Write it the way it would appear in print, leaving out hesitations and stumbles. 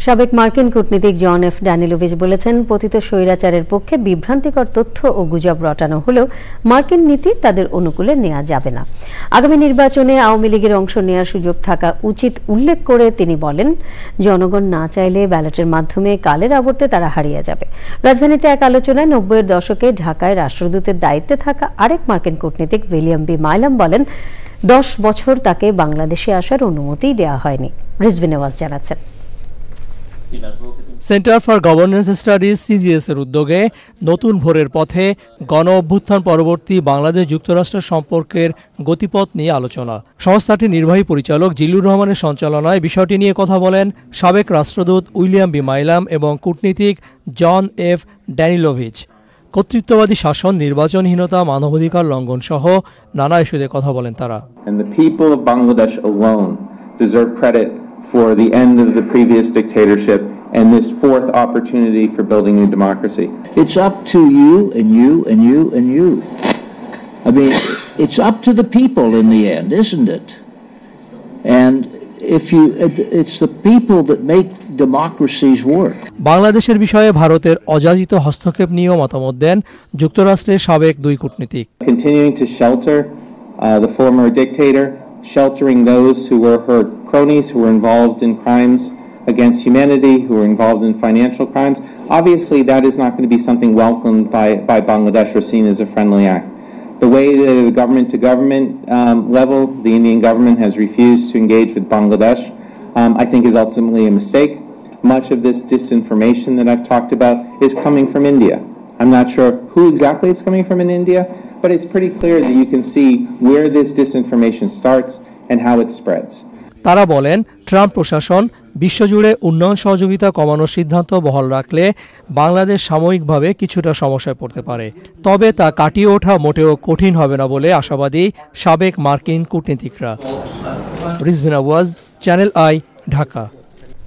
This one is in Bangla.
সাবেক মার্কিন কূটনীতিক জন এফ ড্যানিলোভিচ বলেছেন, পতিত স্বৈরাচারের পক্ষে বিভ্রান্তিকর তথ্য ও গুজব রটানো হলেও মার্কিন নীতি তাদের অনুকূলে নেওয়া যাবে না। আগামী নির্বাচনে আওয়ামী লীগের অংশ নেওয়ার সুযোগ থাকা উচিত উল্লেখ করে তিনি বলেন, জনগণ না চাইলে ব্যালটের মাধ্যমে কালের আবর্তে তারা হারিয়ে যাবে। রাজধানীতে এক আলোচনায় 90-এর দশকে ঢাকায় রাষ্ট্রদূতের দায়িত্বে থাকা আরেক মার্কিন কূটনীতিক উইলিয়াম বি মাইলাম বলেন, 10 বছর তাকে বাংলাদেশে আসার অনুমতি দেওয়া হয়নি। রিজভী নেওয়াজ জানাচ্ছেন। Centre for governance studies CGS এর উদ্যোগে নতুন ভোরের পথে গণ অভ্যুত্থান পরবর্তী বাংলাদেশ যুক্তরাষ্ট্র সম্পর্কের গতিপথ নিয়ে আলোচনা। সংস্থাটির নির্বাহী পরিচালক জিল্লুর রহমানের সঞ্চালনায় বিষয়টি নিয়ে কথা বলেন সাবেক রাষ্ট্রদূত উইলিয়াম বি মাইলাম এবং কূটনীতিক জন এফ ড্যানিলোভিচ। কর্তৃত্ববাদী শাসন, নির্বাচনহীনতা, মানবাধিকার লঙ্ঘন সহ নানা ইস্যুতে কথা বলেন তারা। For the end of the previous dictatorship and this fourth opportunity for building new democracy. It's up to you and you and you and you. I mean, it's up to the people in the end, isn't it? And it's the people that make democracies work. বাংলাদেশের বিষয়ে ভারতের অযাচিত হস্তক্ষেপ নিয়েও মতামত দেন যুক্তরাষ্ট্রের সাবেক দুই কূটনীতিক। Continuing to shelter the former dictator, sheltering those who were her cronies, who were involved in crimes against humanity, who were involved in financial crimes. Obviously, that is not going to be something welcomed by Bangladesh or seen as a friendly act. The way that at a government-to-government level, the Indian government has refused to engage with Bangladesh, I think is ultimately a mistake. Much of this disinformation that I've talked about is coming from India. I'm not sure who exactly it's coming from in India, but it's pretty clear that you can see where this disinformation starts and how it spreads. তারা বলেন, ট্রাম্প প্রশাসন বিশ্বজুড়ে উন্নয়ন সহযোগিতা কমানোর সিদ্ধান্ত বহাল রাখলে বাংলাদেশ সাময়িকভাবে কিছুটা সমস্যায় পড়তে পারে, তবে তা কাটিয়ে ওঠা মোটেও কঠিন হবে না বলে আশাবাদী সাবেক মার্কিন কূটনীতিকরা। Rizvi Newaz, Channel i, Dhaka.